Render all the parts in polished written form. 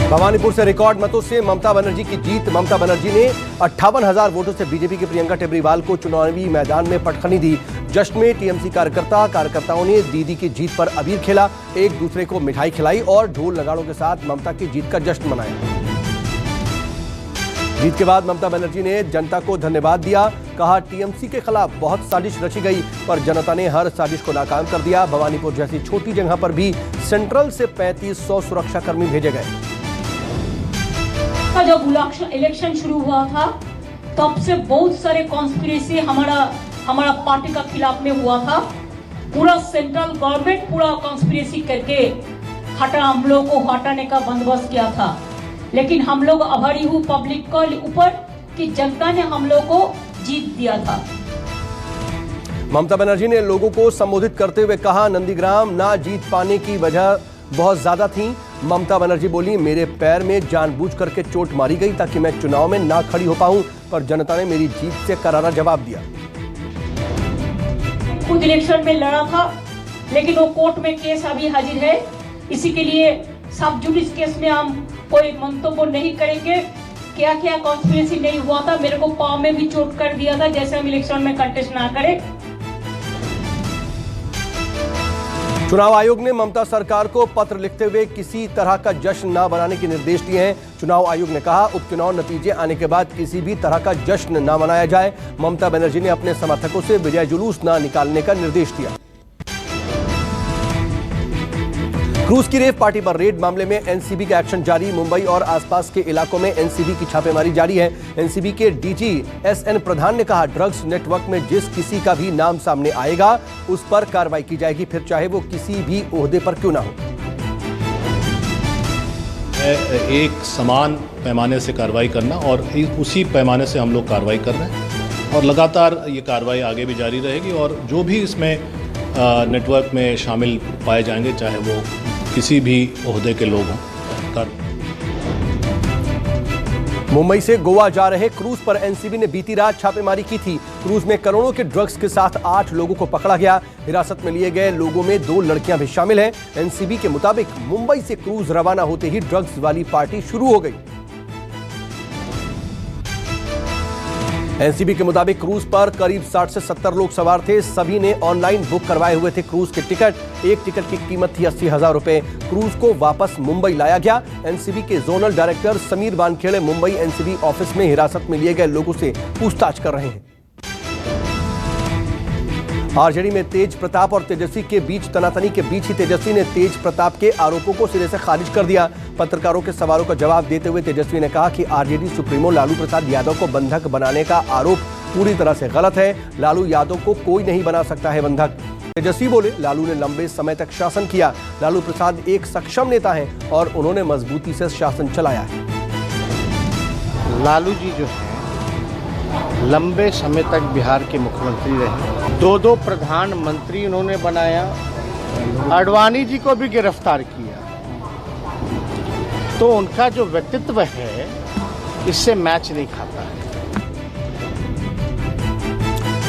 भवानीपुर से रिकॉर्ड मतों से ममता बनर्जी की जीत। ममता बनर्जी ने 58,000 वोटों से बीजेपी के प्रियंका टेबरीवाल को चुनावी मैदान में पटखनी दी। जश्न में टीएमसी कार्यकर्ताओं ने दीदी की जीत पर अबीर खेला, एक दूसरे को मिठाई खिलाई और ढोल नगाड़ों के साथ ममता की जीत का जश्न मनाया। जीत के बाद ममता बनर्जी ने जनता को धन्यवाद दिया। कहा, टीएमसी के खिलाफ बहुत साजिश रची गई पर जनता ने हर साजिश को नाकाम कर दिया। भवानीपुर जैसी छोटी जगह पर भी सेंट्रल से 3500 सुरक्षाकर्मी भेजे गए। जब इलेक्शन शुरू हुआ था तब से बहुत सारे कॉन्स्पिरेसी हमारा पार्टी का खिलाफ में हुआ था। पूरा सेंट्रल गवर्नमेंट पूरा कॉन्स्पिरेसी करके हम लोग को हटाने का बंदोबस्त किया था, लेकिन हम लोग आभारी हूँ पब्लिक के ऊपर कि जनता ने हम लोग को जीत दिया था। ममता बनर्जी ने लोगों को संबोधित करते हुए कहा, नंदीग्राम ना जीत पाने की वजह बहुत ज्यादा थी। ममता बनर्जी बोली, मेरे पैर में जानबूझ करके चोट मारी गई ताकि मैं चुनाव में ना खड़ी हो पाऊं, पर जनता ने मेरी जीत से करारा जवाब दिया। खुद इलेक्शन में लड़ा था, लेकिन वो कोर्ट में केस अभी हाजिर है। इसी के लिए सब जुडिस केस में हम कोई मंतव्य नहीं करेंगे। क्या क्या कॉन्स्पिरेसी नहीं हुआ था, मेरे को पाँव में भी चोट कर दिया था, जैसे हम इलेक्शन में कंटेस्ट ना करें। चुनाव आयोग ने ममता सरकार को पत्र लिखते हुए किसी तरह का जश्न न बनाने के निर्देश दिए हैं। चुनाव आयोग ने कहा, उपचुनाव नतीजे आने के बाद किसी भी तरह का जश्न न मनाया जाए। ममता बनर्जी ने अपने समर्थकों से विजय जुलूस न निकालने का निर्देश दिया। क्रूज की रेव पार्टी पर रेड मामले में एनसीबी का एक्शन जारी। मुंबई और आसपास के इलाकों में एनसीबी की छापेमारी जारी है। एनसीबी के डीजी एसएन प्रधान ने कहा, ड्रग्स नेटवर्क में जिस किसी का भी नाम सामने आएगा उस पर कार्रवाई की जाएगी, फिर चाहे वो किसी भी ओहदे पर क्यों ना हो। एक समान पैमाने से कार्रवाई करना और उसी पैमाने से हम लोग कार्रवाई कर रहे हैं और लगातार ये कार्रवाई आगे भी जारी रहेगी। और जो भी इसमें नेटवर्क में शामिल पाए जाएंगे, चाहे वो किसी भी ओहदे के लोग हों। मुंबई से गोवा जा रहे क्रूज पर एनसीबी ने बीती रात छापेमारी की थी। क्रूज में करोड़ों के ड्रग्स के साथ 8 लोगों को पकड़ा गया। हिरासत में लिए गए लोगों में 2 लड़कियां भी शामिल हैं। एनसीबी के मुताबिक मुंबई से क्रूज रवाना होते ही ड्रग्स वाली पार्टी शुरू हो गई। एनसीबी के मुताबिक क्रूज पर करीब 60 से 70 लोग सवार थे। सभी ने ऑनलाइन बुक करवाए हुए थे क्रूज के टिकट। एक टिकट की कीमत थी 80,000 रुपए। क्रूज को वापस मुंबई लाया गया। एनसीबी के zonal director Sameer Wankhede Mumbai NCB office में हिरासत में लिए गए लोगों से पूछताछ कर रहे हैं। आरजेडी में तेज प्रताप और तेजस्वी के बीच तनातनी के बीच ही तेजस्वी ने तेज प्रताप के आरोपों को सिरे से खारिज कर दिया। पत्रकारों के सवालों का जवाब देते हुए तेजस्वी ने कहा कि आरजेडी सुप्रीमो लालू प्रसाद यादव को बंधक बनाने का आरोप पूरी तरह से गलत है। लालू यादव को कोई नहीं बना सकता है बंधक। तेजस्वी बोले, लालू ने लंबे समय तक शासन किया। लालू प्रसाद एक सक्षम नेता हैं और उन्होंने मजबूती से शासन चलाया है। लालू जी जो है लंबे समय तक बिहार के मुख्यमंत्री रहे। 2 प्रधानमंत्री उन्होंने बनाया। आडवाणी जी को भी गिरफ्तार किया। तो उनका जो व्यक्तित्व है इससे मैच नहीं खाता है।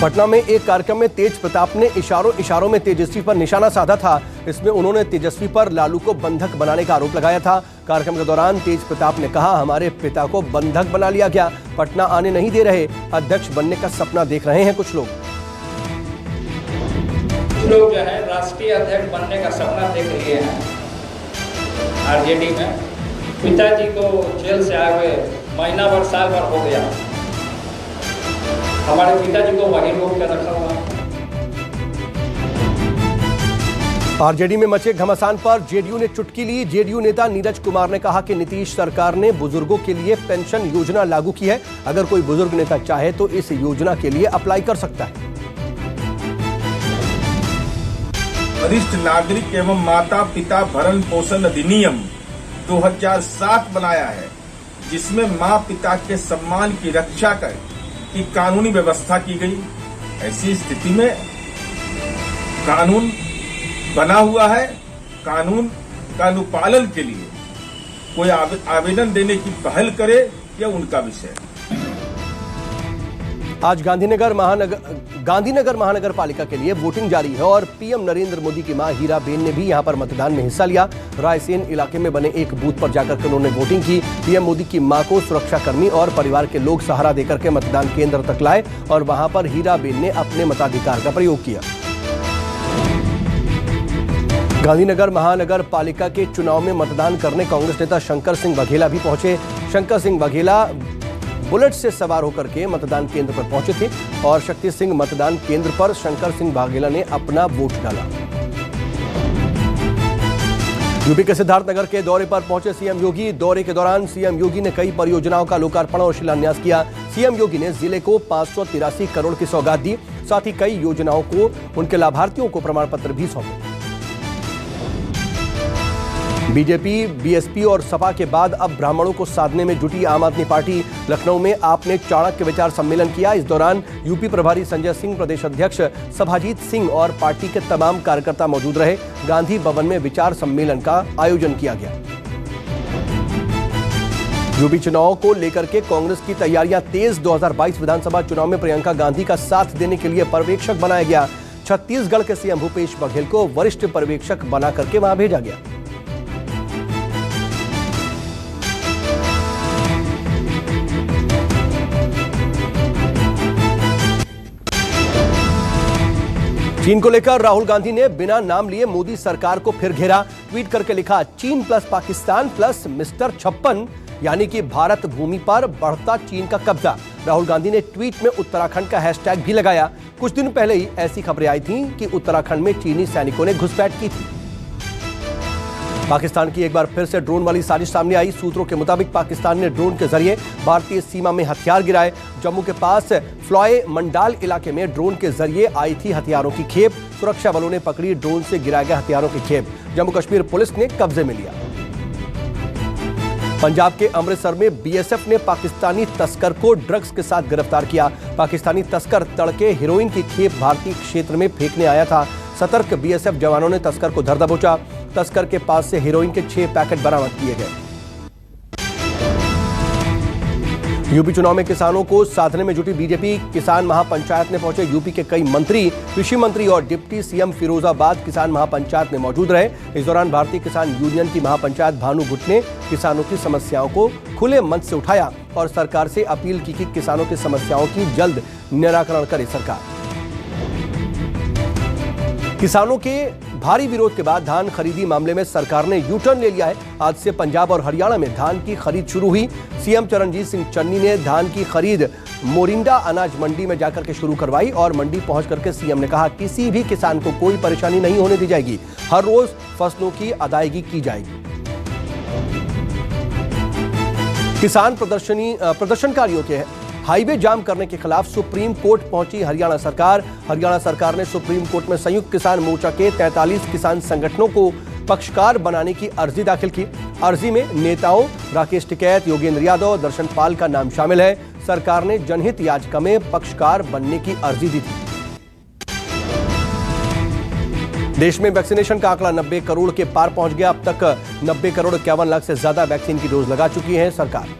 पटना में एक कार्यक्रम में तेज प्रताप ने इशारों में तेजस्वी पर निशाना साधा था। इसमें उन्होंने तेजस्वी पर लालू को बंधक बनाने का आरोप लगाया था। कार्यक्रम के दौरान तेज प्रताप ने कहा, हमारे पिता को बंधक बना लिया गया, पटना आने नहीं दे रहे, अध्यक्ष बनने का सपना देख रहे हैं कुछ लोग जो है राष्ट्रीय अध्यक्ष बनने का सपना देख रहे हैं। आरजेडी में पिताजी को जेल से आए हुए महीना भर साल भर हो गया, हमारे पिताजी को वहीं रोक कर रखा हुआ। आरजेडी में मचे घमासान पर जेडीयू ने चुटकी ली। जेडीयू नेता नीरज कुमार ने कहा कि नीतीश सरकार ने बुजुर्गों के लिए पेंशन योजना लागू की है। अगर कोई बुजुर्ग नेता चाहे तो इस योजना के लिए अप्लाई कर सकता है। वरिष्ठ नागरिक एवं माता पिता भरण पोषण अधिनियम 2007 बनाया है, जिसमें मां पिता के सम्मान की रक्षा कर की कानूनी व्यवस्था की गई। ऐसी स्थिति में कानून बना हुआ है, कानून का अनुपालन के लिए कोई आवेदन देने की पहल करे, यह उनका विषय है। आज गांधीनगर महानगर पालिका के लिए वोटिंग जारी है और पीएम नरेंद्र मोदी की मां हीराबेन ने भी यहां पर मतदान में हिस्सा लिया। रायसेन इलाके में बने एक बूथ पर जाकर उन्होंने वोटिंग की। पीएम मोदी की मां को सुरक्षाकर्मी और परिवार के लोग सहारा देकर के मतदान केंद्र तक लाए और वहां पर हीराबेन ने अपने मताधिकार का प्रयोग किया। गांधीनगर महानगर पालिका के चुनाव में मतदान करने कांग्रेस नेता शंकर सिंह वाघेला भी पहुंचे। शंकर सिंह वाघेला बुलेट से सवार होकर के मतदान केंद्र पर पहुंचे थे और शक्ति सिंह मतदान केंद्र पर शंकर सिंह वाघेला ने अपना वोट डाला। यूपी के सिद्धार्थनगर के दौरे पर पहुंचे सीएम योगी। दौरे के दौरान सीएम योगी ने कई परियोजनाओं का लोकार्पण और शिलान्यास किया। सीएम योगी ने जिले को 583 करोड़ की सौगात दी। साथ ही कई योजनाओं को उनके लाभार्थियों को प्रमाण पत्र भी सौंपे। बीजेपी, बीएसपी और सपा के बाद अब ब्राह्मणों को साधने में जुटी आम आदमी पार्टी। लखनऊ में आप ने चाणक्य विचार सम्मेलन किया। इस दौरान यूपी प्रभारी संजय सिंह, प्रदेश अध्यक्ष सभाजीत सिंह और पार्टी के तमाम कार्यकर्ता मौजूद रहे। गांधी भवन में विचार सम्मेलन का आयोजन किया गया। यूपी चुनाव को लेकर के कांग्रेस की तैयारियां तेज। 2022 विधानसभा चुनाव में प्रियंका गांधी का साथ देने के लिए पर्यवेक्षक बनाया गया। छत्तीसगढ़ के सीएम भूपेश बघेल को वरिष्ठ पर्यवेक्षक बना करके वहां भेजा गया। चीन को लेकर राहुल गांधी ने बिना नाम लिए मोदी सरकार को फिर घेरा। ट्वीट करके लिखा, चीन प्लस पाकिस्तान प्लस मिस्टर 56, यानी कि भारत भूमि पर बढ़ता चीन का कब्जा। राहुल गांधी ने ट्वीट में उत्तराखंड का हैशटैग भी लगाया। कुछ दिन पहले ही ऐसी खबरें आई थीं कि उत्तराखंड में चीनी सैनिकों ने घुसपैठ की थी। पाकिस्तान की एक बार फिर से ड्रोन वाली साजिश सामने आई। सूत्रों के मुताबिक पाकिस्तान ने ड्रोन के जरिए भारतीय सीमा में हथियार गिराए। जम्मू के पास फ्लॉय मंडाल इलाके में ड्रोन के जरिए आई थी हथियारों की खेप। सुरक्षा बलों ने पकड़ी ड्रोन से गिराए गए हथियारों की खेप। जम्मू कश्मीर पुलिस ने कब्जे में लिया। पंजाब के अमृतसर में बीएसएफ ने पाकिस्तानी तस्कर को ड्रग्स के साथ गिरफ्तार किया। पाकिस्तानी तस्कर तड़के हेरोइन की खेप भारतीय क्षेत्र में फेंकने आया था। सतर्क बीएसएफ जवानों ने तस्कर को धर दबोचा। तस्कर के पास से हेरोइन के 6 पैकेट बरामद किए गए। यूपी चुनाव में किसानों को साधने में जुटी बीजेपी। किसान महापंचायत में पहुंचे यूपी के कई मंत्री, कृषि मंत्री और डिप्टी सीएम फिरोजाबाद किसान महापंचायत में मौजूद रहे। इस दौरान भारतीय किसान यूनियन की महापंचायत भानु गुट ने किसानों की समस्याओं को खुले मन से उठाया और सरकार से अपील की कि किसानों की समस्याओं की जल्द निराकरण करे सरकार। किसानों के भारी विरोध के बाद धान खरीदी मामले में सरकार ने यू टर्न ले लिया है। आज से पंजाब और हरियाणा में धान की खरीद शुरू हुई। सीएम चरणजीत सिंह चन्नी ने धान की खरीद मोरिंडा अनाज मंडी में जाकर के शुरू करवाई और मंडी पहुंच करके सीएम ने कहा, किसी भी किसान को कोई परेशानी नहीं होने दी जाएगी। हर रोज फसलों की अदायगी की जाएगी। किसान प्रदर्शनकारियों के हाईवे जाम करने के खिलाफ सुप्रीम कोर्ट पहुंची हरियाणा सरकार। हरियाणा सरकार ने सुप्रीम कोर्ट में संयुक्त किसान मोर्चा के 43 किसान संगठनों को पक्षकार बनाने की अर्जी दाखिल की। अर्जी में नेताओं राकेश टिकैत, योगेंद्र यादव, दर्शन पाल का नाम शामिल है। सरकार ने जनहित याचिका में पक्षकार बनने की अर्जी दी थी। देश में वैक्सीनेशन का आंकड़ा 90 करोड़ के पार पहुंच गया। अब तक 90 करोड़ 51 लाख से ज्यादा वैक्सीन की डोज लगा चुकी है सरकार।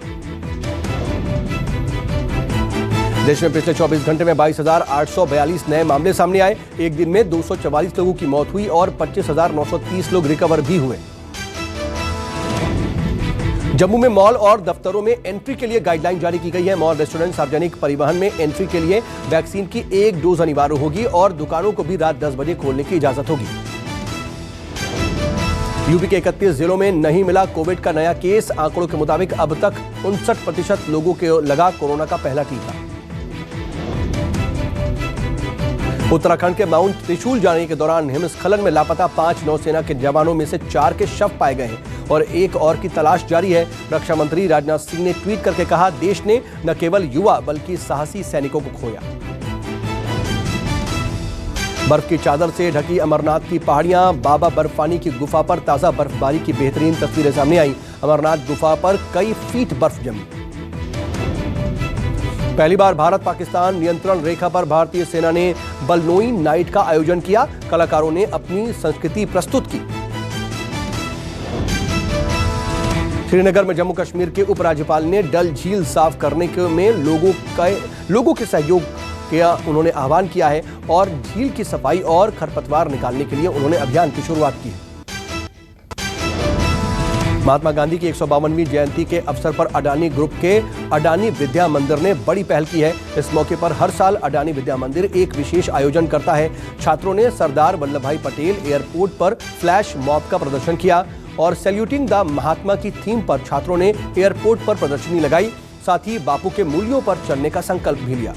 देश में पिछले 24 घंटे में 22,842 नए मामले सामने आए। एक दिन में 244 लोगों की मौत हुई और 25,930 लोग रिकवर भी हुए। जम्मू में मॉल और दफ्तरों में एंट्री के लिए गाइडलाइन जारी की गई है। मॉल, रेस्टोरेंट, सार्वजनिक परिवहन में एंट्री के लिए वैक्सीन की 1 डोज अनिवार्य होगी और दुकानों को भी रात 10 बजे खोलने की इजाजत होगी। यूपी के 31 जिलों में नहीं मिला कोविड का नया केस। आंकड़ों के मुताबिक अब तक 59% लोगों को लगा कोरोना का पहला टीका। उत्तराखंड के माउंट त्रिशूल जाने के दौरान हिमस्खलन में लापता 5 नौसेना के जवानों में से 4 के शव पाए गए हैं और एक और की तलाश जारी है। रक्षा मंत्री राजनाथ सिंह ने ट्वीट करके कहा, देश ने न केवल युवा बल्कि साहसी सैनिकों को खोया। बर्फ की चादर से ढकी अमरनाथ की पहाड़ियां। बाबा बर्फानी की गुफा पर ताजा बर्फबारी की बेहतरीन तस्वीरें सामने आई। अमरनाथ गुफा पर कई फीट बर्फ जमी। पहली बार भारत पाकिस्तान नियंत्रण रेखा पर भारतीय सेना ने बलनोई नाइट का आयोजन किया। कलाकारों ने अपनी संस्कृति प्रस्तुत की। श्रीनगर में जम्मू कश्मीर के उपराज्यपाल ने डल झील साफ करने में लोगों के सहयोग का उन्होंने आह्वान किया है और झील की सफाई और खरपतवार निकालने के लिए उन्होंने अभियान की शुरुआत की है। महात्मा गांधी की 152वीं जयंती के अवसर पर अडानी ग्रुप के अडानी विद्या मंदिर ने बड़ी पहल की है। इस मौके पर हर साल अडानी विद्या मंदिर एक विशेष आयोजन करता है। छात्रों ने सरदार वल्लभ भाई पटेल एयरपोर्ट पर फ्लैश मॉब का प्रदर्शन किया और सैल्यूटिंग द महात्मा की थीम पर छात्रों ने एयरपोर्ट पर प्रदर्शनी लगाई। साथ ही बापू के मूल्यों पर चलने का संकल्प भी लिया।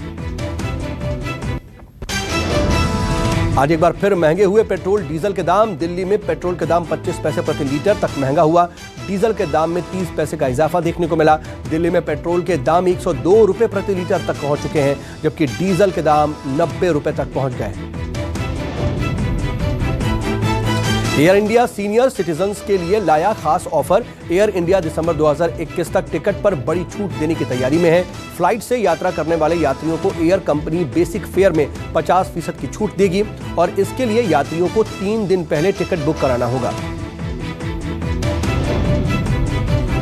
आज एक बार फिर महंगे हुए पेट्रोल डीजल के दाम। दिल्ली में पेट्रोल के दाम 25 पैसे प्रति लीटर तक महंगा हुआ। डीजल के दाम में 30 पैसे का इजाफा देखने को मिला। दिल्ली में पेट्रोल के दाम 102 रुपए प्रति लीटर तक पहुंच चुके हैं, जबकि डीजल के दाम 90 रुपए तक पहुंच गए हैं। एयर इंडिया सीनियर सिटीजन्स के लिए लाया खास ऑफर। एयर इंडिया दिसंबर 2021 तक टिकट पर बड़ी छूट देने की तैयारी में है। फ्लाइट से यात्रा करने वाले यात्रियों को एयर कंपनी बेसिक फेयर में 50% की छूट देगी और इसके लिए यात्रियों को 3 दिन पहले टिकट बुक कराना होगा।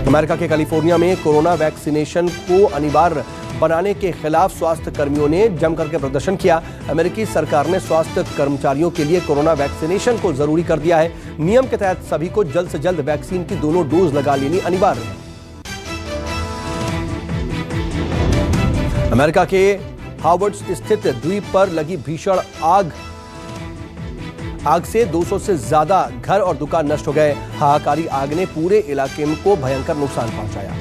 अमेरिका के कैलिफोर्निया में कोरोना वैक्सीनेशन को अनिवार्य बनाने के खिलाफ स्वास्थ्य कर्मियों ने जमकर के प्रदर्शन किया। अमेरिकी सरकार ने स्वास्थ्य कर्मचारियों के लिए कोरोना वैक्सीनेशन को जरूरी कर दिया है। नियम के तहत सभी को जल्द से जल्द वैक्सीन की दोनों डोज लगा लेनी अनिवार्य है। अमेरिका के हार्वर्ड स्थित द्वीप पर लगी भीषण आग से 200 से ज्यादा घर और दुकान नष्ट हो गए। हाहाकारी आग ने पूरे इलाके को भयंकर नुकसान पहुंचाया।